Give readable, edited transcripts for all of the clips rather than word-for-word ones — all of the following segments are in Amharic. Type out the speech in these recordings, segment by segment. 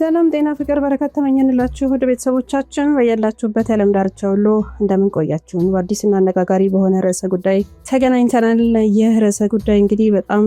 ሰላም ጤና ፍቅር በረከት ተመኘንላችሁ ወደ ቤተሰቦቻችን በያላችሁበት የዓለም ዳርቻ ሁሉ እንደምን ቆያችሁን። በአዲስና አነጋጋሪ በሆነ ርዕሰ ጉዳይ ተገናኝተናል። ይህ ርዕሰ ጉዳይ እንግዲህ በጣም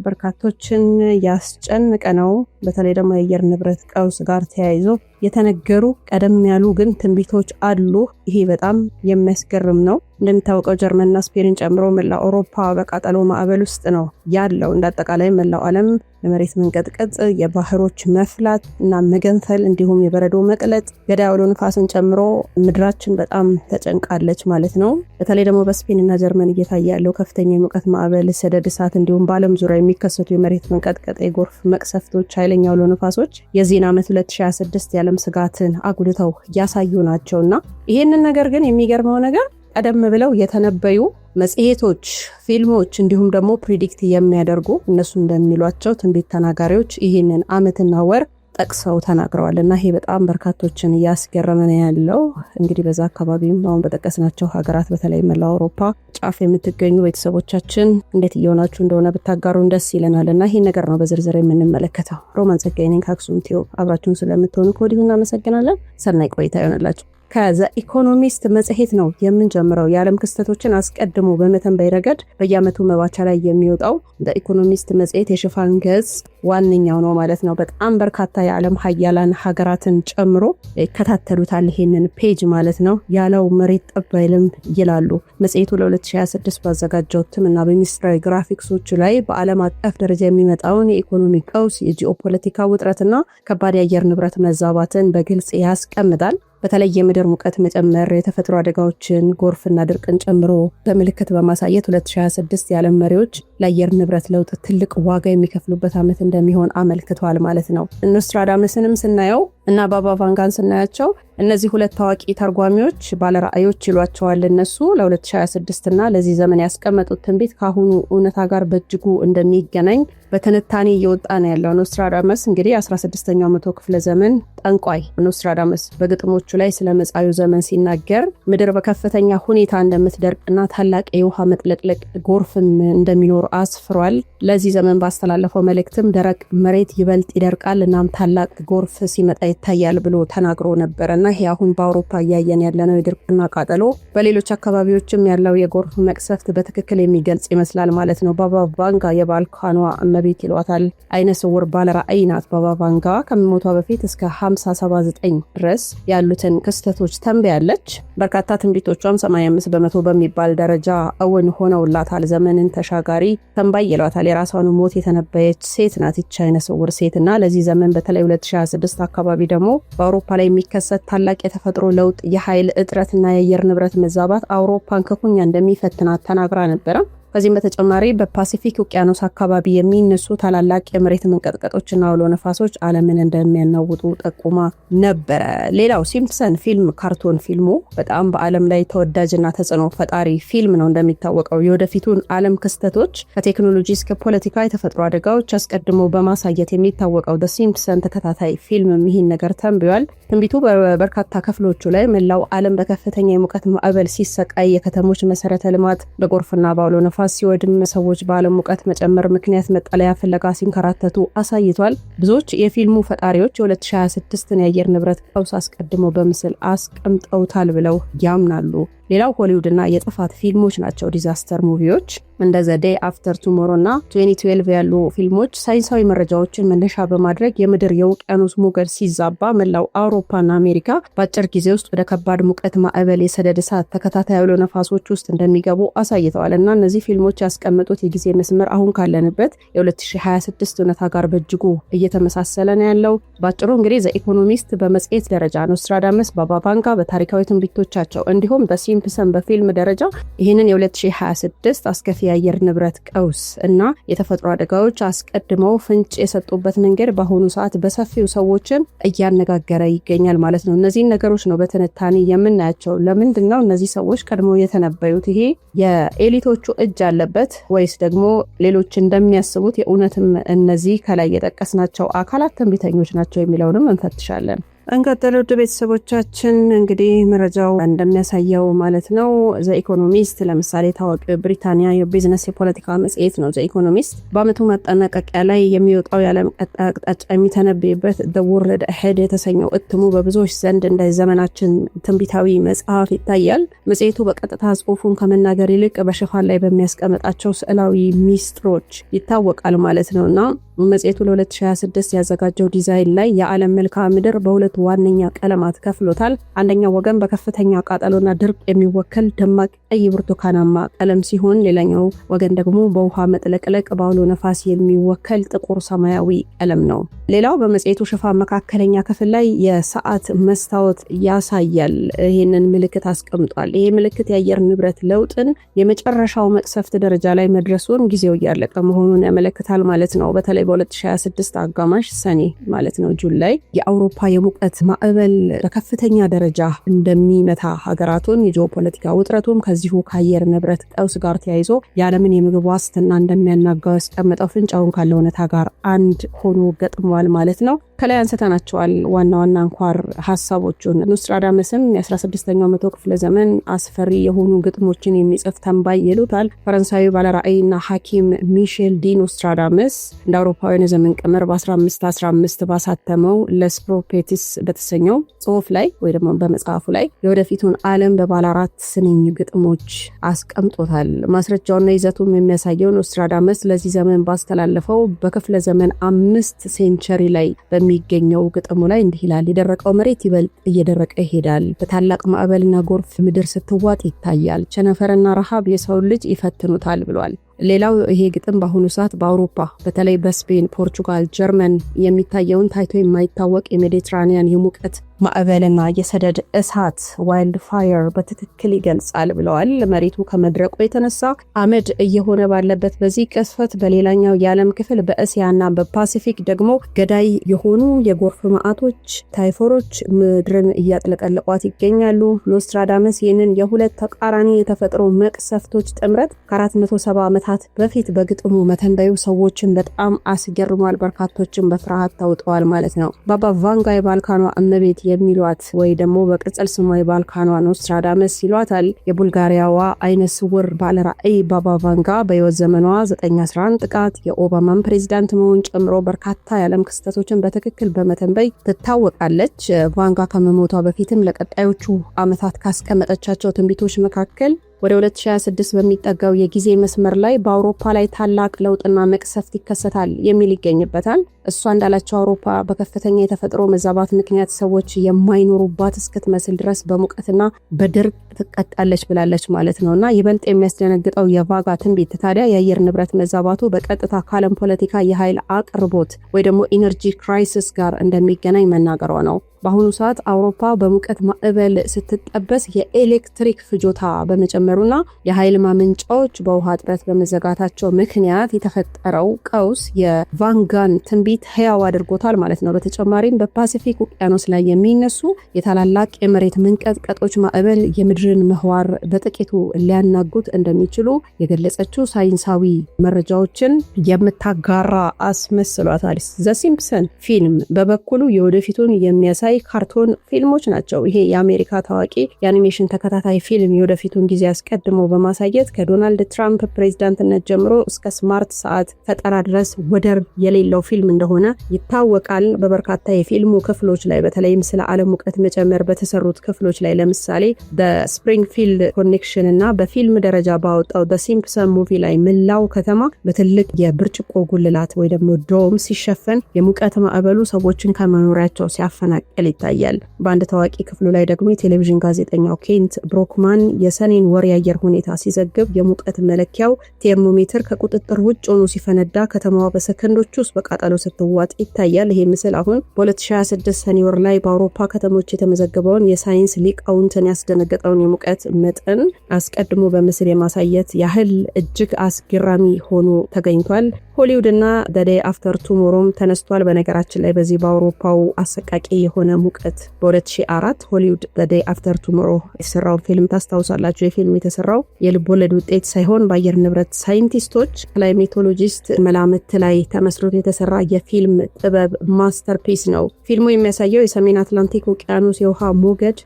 በርካቶችን ያስጨነቀ ነው። በተለይ ደግሞ የአየር ንብረት ቀውስ ጋር ተያይዞ የተነገሩ ቀደም ያሉ ግን ትንቢቶች አሉ። ይሄ በጣም የሚያስገርም ነው። እንደሚታወቀው ጀርመንና ስፔንን ጨምሮ መላው አውሮፓ በቃጠሎ ማዕበል ውስጥ ነው ያለው። እንዳጠቃላይ መላው ዓለም የመሬት መንቀጥቀጥ፣ የባህሮች መፍላት እና መገንፈል እንዲሁም የበረዶ መቅለጥ ገዳይ አውሎ ንፋስን ጨምሮ ምድራችን በጣም ተጨንቃለች ማለት ነው። በተለይ ደግሞ በስፔንና ጀርመን እየታየ ያለው ከፍተኛ የሙቀት ማዕበል፣ ሰደድ እሳት እንዲሁም በዓለም ዙሪያ የሚከሰቱ የመሬት መንቀጥቀጥ፣ የጎርፍ መቅሰፍቶች፣ ኃይለኛ አውሎ ንፋሶች የዚህን ዓመት 2026 የዓለም ስጋትን አጉልተው ያሳዩ ናቸውና ይህንን ነገር ግን የሚገርመው ነገር ቀደም ብለው የተነበዩ መጽሔቶች፣ ፊልሞች እንዲሁም ደግሞ ፕሪዲክት የሚያደርጉ እነሱ እንደሚሏቸው ትንቢት ተናጋሪዎች ይህንን ዓመትና ወር ጠቅሰው ተናግረዋል እና ይሄ በጣም በርካቶችን እያስገረመ ነው ያለው። እንግዲህ በዛ አካባቢም አሁን በጠቀስናቸው ሀገራት በተለይ መላው አውሮፓ ጫፍ የምትገኙ ቤተሰቦቻችን እንዴት እየሆናችሁ እንደሆነ ብታጋሩን ደስ ይለናል እና ይሄ ነገር ነው በዝርዝር የምንመለከተው። ሮማን ጸጋዬ ነኝ ከአክሱም ቲዩብ። አብራችሁን ስለምትሆኑ ከወዲሁ እናመሰግናለን። ሰናይ ቆይታ ይሆንላችሁ። ከዘ ኢኮኖሚስት መጽሔት ነው የምንጀምረው። የዓለም ክስተቶችን አስቀድሞ በመተንበይ ረገድ በየዓመቱ መባቻ ላይ የሚወጣው ዘ ኢኮኖሚስት መጽሔት የሽፋን ገጽ ዋነኛው ነው ማለት ነው። በጣም በርካታ የዓለም ሀያላን ሀገራትን ጨምሮ ይከታተሉታል ይሄንን ፔጅ ማለት ነው። ያለው መሬት ጠብ አይልም ይላሉ። መጽሔቱ ለ2026 ባዘጋጀው እትምና በሚኒስትራዊ ግራፊክሶች ላይ በዓለም አቀፍ ደረጃ የሚመጣውን የኢኮኖሚ ቀውስ፣ የጂኦፖለቲካ ውጥረትና ከባድ የአየር ንብረት መዛባትን በግልጽ ያስቀምጣል። በተለይ የምድር ሙቀት መጨመር፣ የተፈጥሮ አደጋዎችን፣ ጎርፍና ድርቅን ጨምሮ በምልክት በማሳየት 2026 የዓለም መሪዎች ለአየር ንብረት ለውጥ ትልቅ ዋጋ የሚከፍሉበት ዓመት እንደሚሆን አመልክቷል ማለት ነው። ኖስትራዳምስንም ስናየው እና ባባ ቫንጋን ስናያቸው እነዚህ ሁለት ታዋቂ ተርጓሚዎች ባለራእዮች ይሏቸዋል። እነሱ ለ2026 እና ለዚህ ዘመን ያስቀመጡት ትንቢት ከአሁኑ እውነታ ጋር በእጅጉ እንደሚገናኝ በትንታኔ እየወጣ ነው ያለው። ኖስትራዳመስ እንግዲህ 16ኛው መቶ ክፍለ ዘመን ጠንቋይ ኖስትራዳመስ በግጥሞቹ ላይ ስለ መጻዩ ዘመን ሲናገር ምድር በከፍተኛ ሁኔታ እንደምትደርቅና ታላቅ የውሃ መጥለቅለቅ ጎርፍም እንደሚኖር አስፍሯል። ለዚህ ዘመን ባስተላለፈው መልእክትም ደረቅ መሬት ይበልጥ ይደርቃል እናም ታላቅ ጎርፍ ሲመጣ ይታያል ብሎ ተናግሮ ነበርና ይሄ አሁን በአውሮፓ እያየን ያለነው የድርቅና ቃጠሎ በሌሎች አካባቢዎችም ያለው የጎርፍ መቅሰፍት በትክክል የሚገልጽ ይመስላል ማለት ነው። ባባ ቫንጋ የባልካኗ እመቤት ይሏታል። አይነ ስውር ባለራእይ ናት። ባባ ቫንጋ ከመሞቷ በፊት እስከ 5079 ድረስ ያሉትን ክስተቶች ተንብያለች። በርካታ ትንቢቶቿም 85 በመቶ በሚባል ደረጃ እውን ሆነውላታል። ዘመንን ተሻጋሪ ተንባይ ይሏታል። የራሷን ሞት የተነበየች ሴት ናት ይህች አይነ ስውር ሴትና ለዚህ ዘመን በተለይ 2026 አካባቢ ደግሞ በአውሮፓ ላይ የሚከሰት ታላቅ የተፈጥሮ ለውጥ፣ የኃይል እጥረትና የአየር ንብረት መዛባት አውሮፓን ክፉኛ እንደሚፈትናት ተናግራ ነበረ። ከዚህም በተጨማሪ በፓሲፊክ ውቅያኖስ አካባቢ የሚነሱ ታላላቅ የመሬት መንቀጥቀጦችና አውሎ ነፋሶች ዓለምን እንደሚያናውጡ ጠቁማ ነበረ። ሌላው ሲምፕሰን ፊልም ካርቶን ፊልሙ በጣም በዓለም ላይ ተወዳጅና ተጽዕኖ ፈጣሪ ፊልም ነው። እንደሚታወቀው የወደፊቱን ዓለም ክስተቶች ከቴክኖሎጂ እስከ ፖለቲካ፣ የተፈጥሮ አደጋዎች አስቀድሞ በማሳየት የሚታወቀው ደ ሲምፕሰን ተከታታይ ፊልም ይህን ነገር ተንብዮአል። ትንቢቱ በበርካታ ክፍሎቹ ላይ መላው ዓለም በከፍተኛ የሙቀት ማዕበል ሲሰቃይ፣ የከተሞች መሰረተ ልማት በጎርፍና በአውሎ ነፋስ ሲወድም፣ ሰዎች በዓለም ሙቀት መጨመር ምክንያት መጠለያ ፍለጋ ሲንከራተቱ አሳይቷል። ብዙዎች የፊልሙ ፈጣሪዎች የ2026ን የአየር ንብረት ቀውስ አስቀድሞ በምስል አስቀምጠውታል ብለው ያምናሉ። ሌላው ሆሊውድና የጥፋት ፊልሞች ናቸው። ዲዛስተር ሙቪዎች እንደ ዘ ዴይ አፍተር ቱሞሮ እና 2012 ያሉ ፊልሞች ሳይንሳዊ መረጃዎችን መነሻ በማድረግ የምድር የውቅያኖስ ሞገድ ሲዛባ መላው አውሮፓና አሜሪካ በአጭር ጊዜ ውስጥ ወደ ከባድ ሙቀት ማዕበል፣ የሰደድ እሳት፣ ተከታታይ አውሎ ነፋሶች ውስጥ እንደሚገቡ አሳይተዋል እና እነዚህ ፊልሞች ያስቀመጡት የጊዜ መስመር አሁን ካለንበት የ2026 እውነታ ጋር በእጅጉ እየተመሳሰለ ነው ያለው። ባጭሩ እንግዲህ ዘ ኢኮኖሚስት በመጽሔት ደረጃ ኖስትራዳመስ፣ ባባ ቫንጋ በታሪካዊ ትንቢቶቻቸው እንዲሁም ሲምፕሰን በፊልም ደረጃ ይህንን የ2026 አስከፊ የአየር ንብረት ቀውስ እና የተፈጥሮ አደጋዎች አስቀድመው ፍንጭ የሰጡበት መንገድ በአሁኑ ሰዓት በሰፊው ሰዎችን እያነጋገረ ይገኛል ማለት ነው። እነዚህን ነገሮች ነው በትንታኔ የምናያቸው። ለምንድን ነው እነዚህ ሰዎች ቀድመው የተነበዩት? ይሄ የኤሊቶቹ እጅ አለበት ወይስ ደግሞ ሌሎች እንደሚያስቡት የእውነትም እነዚህ ከላይ የጠቀስናቸው አካላት ትንቢተኞች ናቸው የሚለውንም እንፈትሻለን። እንቀጥል ውድ ቤተሰቦቻችን። እንግዲህ መረጃው እንደሚያሳየው ማለት ነው ዘ ኢኮኖሚስት ለምሳሌ ታዋቂው ብሪታንያ የቢዝነስ የፖለቲካ መጽሔት ነው። ዘ ኢኮኖሚስት በአመቱ ማጠናቀቂያ ላይ የሚወጣው የዓለም ቀጣይ አቅጣጫ የሚተነብይበት ዘ ወርልድ አሄድ የተሰኘው እትሙ በብዙዎች ዘንድ እንደ ዘመናችን ትንቢታዊ መጽሐፍ ይታያል። መጽሔቱ በቀጥታ ጽሑፉን ከመናገር ይልቅ በሽፋን ላይ በሚያስቀምጣቸው ስዕላዊ ሚስጥሮች ይታወቃል ማለት ነውና መጽሔቱ ለ2026 ያዘጋጀው ዲዛይን ላይ የዓለም መልክዓ ምድር በሁለት ዋነኛ ቀለማት ከፍሎታል። አንደኛው ወገን በከፍተኛ ቃጠሎና ድርቅ የሚወከል ደማቅ ቀይ ብርቱካናማ ቀለም ሲሆን ሌላኛው ወገን ደግሞ በውሃ መጥለቅለቅ በአውሎ ነፋስ የሚወከል ጥቁር ሰማያዊ ቀለም ነው። ሌላው በመጽሔቱ ሽፋን መካከለኛ ክፍል ላይ የሰዓት መስታወት ያሳያል። ይህንን ምልክት አስቀምጧል። ይሄ ምልክት የአየር ንብረት ለውጥን የመጨረሻው መቅሰፍት ደረጃ ላይ መድረሱን ጊዜው እያለቀ መሆኑን ያመለክታል ማለት ነው። በተለይ በ2026 አጋማሽ ሰኔ ማለት ነው ጁን ላይ የአውሮፓ የሙቀት ማዕበል በከፍተኛ ደረጃ እንደሚመታ ሀገራቱን የጂኦፖለቲካ ውጥረቱም ከዚሁ ከአየር ንብረት ቀውስ ጋር ተያይዞ የዓለምን የምግብ ዋስትና እንደሚያናጋው ያስቀመጠው ፍንጫውን ካለው እውነታ ጋር አንድ ሆኖ ገጥሟል ማለት ነው። ከላይ አንስተናቸዋል ዋና ዋና አንኳር ሀሳቦቹን። ኖስትራዳመስም የ16ኛው መቶ ክፍለ ዘመን አስፈሪ የሆኑ ግጥሞችን የሚጽፍ ተንባይ ይሉታል። ፈረንሳዊ ባለራዕይና ሐኪም ሚሼል ዲ ኖስትራዳመስ እንደ አውሮፓውያን የዘመን ቀመር በ1515 ባሳተመው ለስፕሮፔቲስ በተሰኘው ጽሑፍ ላይ ወይ ደግሞ በመጽሐፉ ላይ የወደፊቱን ዓለም በባለ 4 ስንኝ ግጥሞች አስቀምጦታል። ማስረጃውና ይዘቱም የሚያሳየው ኖስትራዳመስ ለዚህ ዘመን ባስተላለፈው በክፍለ ዘመን 5 ሴንቸሪ ላይ በሚገኘው ግጥሙ ላይ እንዲህ ይላል። የደረቀው መሬት ይበልጥ እየደረቀ ይሄዳል። በታላቅ ማዕበልና ጎርፍ ምድር ስትዋጥ ይታያል። ቸነፈርና ረሃብ የሰው ልጅ ይፈትኑታል ብሏል። ሌላው ይሄ ግጥም በአሁኑ ሰዓት በአውሮፓ በተለይ በስፔን፣ ፖርቹጋል፣ ጀርመን የሚታየውን ታይቶ የማይታወቅ የሜዲትራኒያን የሙቀት ማዕበልና የሰደድ እሳት ዋይልድ ፋየር በትክክል ይገልጻል ብለዋል። መሬቱ ከመድረቁ የተነሳ አመድ እየሆነ ባለበት በዚህ ቅስፈት በሌላኛው የዓለም ክፍል በእስያና በፓሲፊክ ደግሞ ገዳይ የሆኑ የጎርፍ መዓቶች ታይፎሮች ምድርን እያጥለቀለቋት ይገኛሉ። ኖስትራዳመስ ይህንን የሁለት ተቃራኒ የተፈጥሮ መቅሰፍቶች ጥምረት ከ470 ዓመታት በፊት በግጥሙ መተንበዩ ሰዎችን በጣም አስገርሟል። በርካቶችን በፍርሃት ተውጠዋል ማለት ነው። ባባ ቫንጋ የባልካኗ እመቤት የሚሏት ወይ ደግሞ በቅጽል ስሟ የባልካኗ ኖስትራዳመስ ይሏታል። የቡልጋሪያዋ አይነ ስውር ባለራዕይ ባባ ቫንጋ በሕይወት ዘመኗ 911 ጥቃት የኦባማን ፕሬዚዳንት መሆን ጨምሮ በርካታ የዓለም ክስተቶችን በትክክል በመተንበይ ትታወቃለች። ቫንጋ ከመሞቷ በፊትም ለቀጣዮቹ ዓመታት ካስቀመጠቻቸው ትንቢቶች መካከል ወደ 2026 በሚጠጋው የጊዜ መስመር ላይ በአውሮፓ ላይ ታላቅ ለውጥና መቅሰፍት ይከሰታል የሚል ይገኝበታል። እሷ እንዳላቸው አውሮፓ በከፍተኛ የተፈጥሮ መዛባት ምክንያት ሰዎች የማይኖሩባት እስክትመስል ድረስ በሙቀትና በድርቅ ትቀጣለች ብላለች ማለት ነውና ይበልጥ የሚያስደነግጠው የቫጋ ትንቢት ታዲያ የአየር ንብረት መዛባቱ በቀጥታ ከዓለም ፖለቲካ የኃይል አቅርቦት ወይ ደግሞ ኢነርጂ ክራይሲስ ጋር እንደሚገናኝ መናገሯ ነው። በአሁኑ ሰዓት አውሮፓ በሙቀት ማዕበል ስትጠበስ የኤሌክትሪክ ፍጆታ በመጨመሩና የኃይል ማመንጫዎች በውሃ እጥረት በመዘጋታቸው ምክንያት የተፈጠረው ቀውስ የቫንጋን ትንቢት ህያው አድርጎታል ማለት ነው። በተጨማሪም በፓሲፊክ ውቅያኖስ ላይ የሚነሱ የታላላቅ የመሬት መንቀጥቀጦች ማዕበል የምድርን ምህዋር በጥቂቱ ሊያናጉት እንደሚችሉ የገለጸችው ሳይንሳዊ መረጃዎችን የምታጋራ አስመስሏታል። ዘ ሲምፕሰን ፊልም በበኩሉ የወደፊቱን የሚያሳይ ካርቶን ፊልሞች ናቸው። ይሄ የአሜሪካ ታዋቂ የአኒሜሽን ተከታታይ ፊልም የወደፊቱን ጊዜ አስቀድሞ በማሳየት ከዶናልድ ትራምፕ ፕሬዝዳንትነት ጀምሮ እስከ ስማርት ሰዓት ፈጠራ ድረስ ወደር የሌለው ፊልም እንደሆነ ይታወቃል። በበርካታ የፊልሙ ክፍሎች ላይ በተለይም ስለ ዓለም ሙቀት መጨመር በተሰሩት ክፍሎች ላይ ለምሳሌ በስፕሪንግፊልድ ኮኔክሽን እና በፊልም ደረጃ ባወጣው በሲምፕሰን ሙቪ ላይ ምላው ከተማ በትልቅ የብርጭቆ ጉልላት ወይ ደግሞ ዶም ሲሸፈን የሙቀት ማዕበሉ ሰዎችን ከመኖሪያቸው ሲያፈናቅል ይታያል። በአንድ ታዋቂ ክፍሉ ላይ ደግሞ የቴሌቪዥን ጋዜጠኛው ኬንት ብሮክማን የሰኔን ወር የአየር ሁኔታ ሲዘግብ የሙቀት መለኪያው ቴርሞሜትር ከቁጥጥር ውጭ ሆኖ ሲፈነዳ ከተማዋ በሰከንዶች ውስጥ በቃጠሎ ስትዋጥ ይታያል። ይሄ ምስል አሁን በ2026 ሰኔ ወር ላይ በአውሮፓ ከተሞች የተመዘገበውን የሳይንስ ሊቃውንትን ያስደነገጠውን የሙቀት መጠን አስቀድሞ በምስል የማሳየት ያህል እጅግ አስገራሚ ሆኖ ተገኝቷል። ሆሊውድ እና ዘ ዴይ አፍተር ቱሞሮም ተነስቷል። በነገራችን ላይ በዚህ በአውሮፓው አሰቃቂ የሆነው ሙቀት በ2004 ሆሊውድ ዘ ዴይ አፍተር ቱሞሮ የተሰራው ፊልም ታስታውሳላችሁ። የፊልም የተሰራው የልብ ወለድ ውጤት ሳይሆን በአየር ንብረት ሳይንቲስቶች ክላይሜቶሎጂስት መላምት ላይ ተመስርቶ የተሰራ የፊልም ጥበብ ማስተርፒስ ነው። ፊልሙ የሚያሳየው የሰሜን አትላንቲክ ውቅያኖስ የውሃ ሞገድ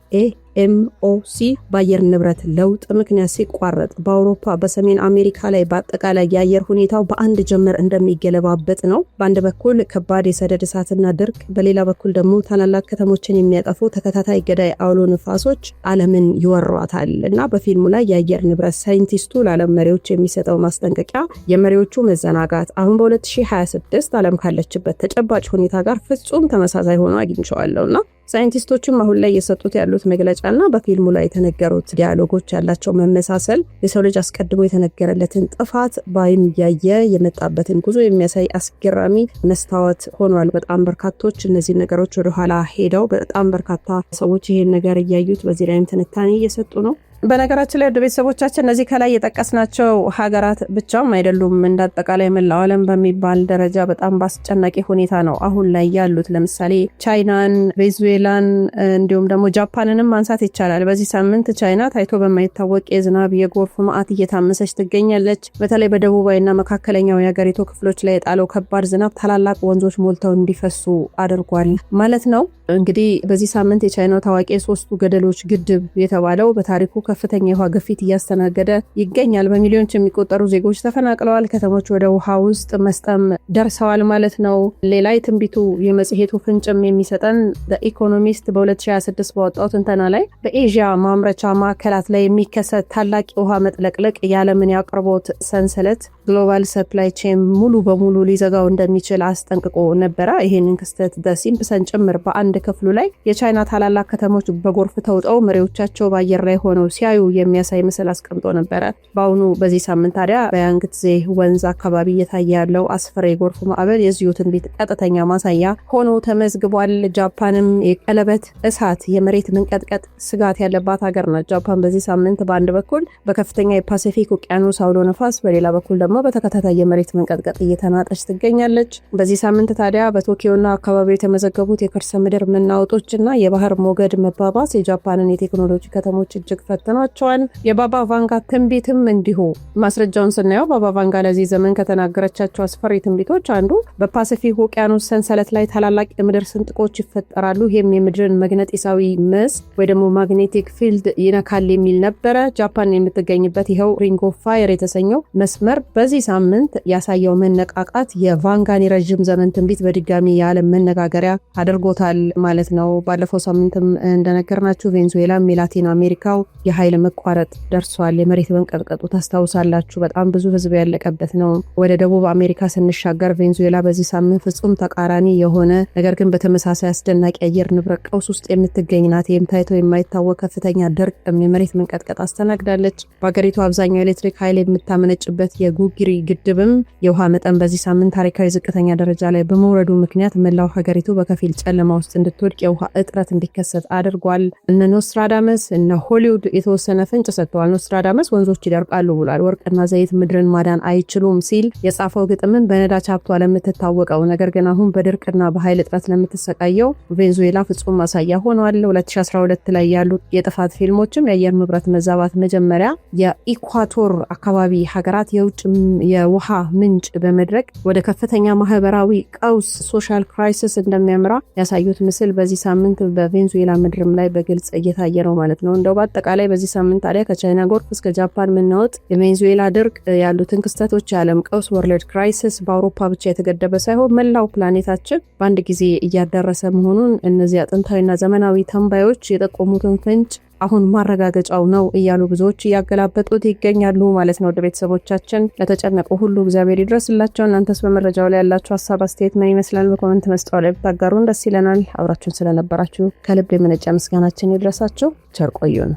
ኤምኦሲ በአየር ንብረት ለውጥ ምክንያት ሲቋረጥ በአውሮፓ በሰሜን አሜሪካ ላይ በአጠቃላይ የአየር ሁኔታው በአንድ ጀመር እንደሚገለባበጥ ነው። በአንድ በኩል ከባድ የሰደድ እሳትና ድርቅ፣ በሌላ በኩል ደግሞ ታላላቅ ከተሞችን የሚያጠፉ ተከታታይ ገዳይ አውሎ ንፋሶች ዓለምን ይወሯታል እና በፊልሙ ላይ የአየር ንብረት ሳይንቲስቱ ለዓለም መሪዎች የሚሰጠው ማስጠንቀቂያ የመሪዎቹ መዘናጋት አሁን በ2026 ዓለም ካለችበት ተጨባጭ ሁኔታ ጋር ፍጹም ተመሳሳይ ሆኖ አግኝቼዋለሁና ሳይንቲስቶችም አሁን ላይ የሰጡት ያሉት መግለጫና በፊልሙ ላይ የተነገሩት ዲያሎጎች ያላቸው መመሳሰል የሰው ልጅ አስቀድሞ የተነገረለትን ጥፋት በአይን እያየ የመጣበትን ጉዞ የሚያሳይ አስገራሚ መስታወት ሆኗል። በጣም በርካቶች እነዚህ ነገሮች ወደኋላ ሄደው በጣም በርካታ ሰዎች ይሄን ነገር እያዩት በዚህ ላይም ትንታኔ እየሰጡ ነው። በነገራችን ላይ ወደ ቤተሰቦቻችን እነዚህ ከላይ የጠቀስናቸው ሀገራት ብቻም አይደሉም። እንዳጠቃላይ መላው ዓለም በሚባል ደረጃ በጣም በአስጨናቂ ሁኔታ ነው አሁን ላይ ያሉት። ለምሳሌ ቻይናን፣ ቬኔዙዌላን እንዲሁም ደግሞ ጃፓንንም ማንሳት ይቻላል። በዚህ ሳምንት ቻይና ታይቶ በማይታወቅ የዝናብ የጎርፍ መዓት እየታመሰች ትገኛለች። በተለይ በደቡባዊና መካከለኛው የሀገሪቱ ክፍሎች ላይ የጣለው ከባድ ዝናብ ታላላቅ ወንዞች ሞልተው እንዲፈሱ አድርጓል ማለት ነው። እንግዲህ በዚህ ሳምንት የቻይናው ታዋቂ የሶስቱ ገደሎች ግድብ የተባለው በታሪኩ ከፍተኛ የውሃ ግፊት እያስተናገደ ይገኛል። በሚሊዮኖች የሚቆጠሩ ዜጎች ተፈናቅለዋል። ከተሞች ወደ ውሃ ውስጥ መስጠም ደርሰዋል ማለት ነው። ሌላ የትንቢቱ የመጽሔቱ ፍንጭም የሚሰጠን ኢኮኖሚስት በ2026 ባወጣው ትንተና ላይ በኤዥያ ማምረቻ ማዕከላት ላይ የሚከሰት ታላቅ የውሃ መጥለቅለቅ የዓለምን የአቅርቦት ሰንሰለት ግሎባል ሰፕላይ ቼን ሙሉ በሙሉ ሊዘጋው እንደሚችል አስጠንቅቆ ነበረ። ይህንን ክስተት በሲምፕሰን ጭምር በአንድ ክፍሉ ላይ የቻይና ታላላቅ ከተሞች በጎርፍ ተውጠው መሪዎቻቸው በአየር ላይ ሆነው ሲያዩ የሚያሳይ ምስል አስቀምጦ ነበረ። በአሁኑ በዚህ ሳምንት ታዲያ በያንግትዜ ወንዝ አካባቢ እየታየ ያለው አስፈሪ የጎርፍ ማዕበል የዚሁ ትንቢት ቀጥተኛ ማሳያ ሆኖ ተመዝግቧል። ጃፓንም የቀለበት እሳት የመሬት መንቀጥቀጥ ስጋት ያለባት ሀገር ናት። ጃፓን በዚህ ሳምንት በአንድ በኩል በከፍተኛ የፓሲፊክ ውቅያኖስ አውሎ ነፋስ፣ በሌላ በኩል ደግሞ በተከታታይ የመሬት መንቀጥቀጥ እየተናጠች ትገኛለች። በዚህ ሳምንት ታዲያ በቶኪዮና አካባቢው የተመዘገቡት የከርሰ ምድር መናወጦችና የባህር ሞገድ መባባስ የጃፓንን የቴክኖሎጂ ከተሞች እጅግ ፈትኗቸዋል። የባባ ቫንጋ ትንቢትም እንዲሁ ማስረጃውን ስናየው ባባ ቫንጋ ለዚህ ዘመን ከተናገረቻቸው አስፈሪ ትንቢቶች አንዱ በፓሲፊክ ውቅያኖስ ሰንሰለት ላይ ታላላቅ የምድር ስንጥቆች ይፈጠራሉ፣ ይህም የምድርን መግነጢሳዊ መስክ ወይ ደግሞ ማግኔቲክ ፊልድ ይነካል የሚል ነበረ። ጃፓን የምትገኝበት ይኸው ሪንግ ኦፍ ፋየር የተሰኘው መስመር በዚህ ሳምንት ያሳየው መነቃቃት የቫንጋን የረዥም ዘመን ትንቢት በድጋሚ የዓለም መነጋገሪያ አድርጎታል ማለት ነው። ባለፈው ሳምንትም እንደነገርናችሁ ቬኔዙዌላም የላቲን አሜሪካው የኃይል መቋረጥ ደርሷል። የመሬት መንቀጥቀጡ ታስታውሳላችሁ፣ በጣም ብዙ ህዝብ ያለቀበት ነው። ወደ ደቡብ አሜሪካ ስንሻገር ቬኔዙዌላ በዚህ ሳምንት ፍጹም ተቃራኒ የሆነ ነገር ግን በተመሳሳይ አስደናቂ አየር ንብረት ቀውስ ውስጥ የምትገኝ ናት። ይህም ታይቶ የማይታወቅ ከፍተኛ ድርቅም የመሬት መንቀጥቀጥ አስተናግዳለች። በሀገሪቱ አብዛኛው ኤሌክትሪክ ኃይል የምታመነጭበት የጉጊሪ ግድብም የውሃ መጠን በዚህ ሳምንት ታሪካዊ ዝቅተኛ ደረጃ ላይ በመውረዱ ምክንያት መላው ሀገሪቱ በከፊል ጨለማ ውስጥ እንድትወድቅ የውሃ እጥረት እንዲከሰት አድርጓል። እነ ኖስትራዳመስ እነ ሆሊውድ የተወሰነ ፍንጭ ሰጥተዋል። ኖስትራዳመስ ወንዞች ይደርቃሉ ብሏል። ወርቅና ዘይት ምድርን ማዳን አይችሉም ሲል የጻፈው ግጥምን በነዳጅ ሀብቷ ለምትታወቀው ነገር ግን አሁን በድርቅና በኃይል እጥረት ለምትሰቃየው ቬኔዙዌላ ፍጹም ማሳያ ሆኗል። 2012 ላይ ያሉ የጥፋት ፊልሞችም የአየር ንብረት መዛባት መጀመሪያ የኢኳቶር አካባቢ ሀገራት የውጭ የውሃ ምንጭ በመድረቅ ወደ ከፍተኛ ማህበራዊ ቀውስ ሶሻል ክራይሲስ እንደሚያምራ ያሳዩት ምስል በዚህ ሳምንት በቬኔዙዌላ ምድርም ላይ በግልጽ እየታየ ነው ማለት ነው። እንደው በአጠቃላይ በዚህ ሳምንት ታዲያ ከቻይና ጎርፍ እስከ ጃፓን መናወጥ፣ የቬኔዙዌላ ድርቅ ያሉትን ክስተቶች የዓለም ቀውስ ወርልድ ክራይሲስ በአውሮፓ ብቻ የተገደበ ሳይሆን መላው ፕላኔታችን በአንድ ጊዜ እያዳረሰ መሆኑን እነዚህ አጥንታዊና ዘመናዊ ተንባዮች የጠቆሙትን ፍንጭ አሁን ማረጋገጫው ነው እያሉ ብዙዎች እያገላበጡት ይገኛሉ ማለት ነው። ወደ ቤተሰቦቻችን ለተጨነቁ ሁሉ እግዚአብሔር ይድረስላቸው። እናንተስ በመረጃው ላይ ያላችሁ ሀሳብ አስተያየት ምን ይመስላል? በኮመንት መስጫው ላይ ብታጋሩን ደስ ይለናል። አብራችሁን ስለነበራችሁ ከልብ የመነጨ ምስጋናችን ይድረሳችሁ። ቸር ቆዩን።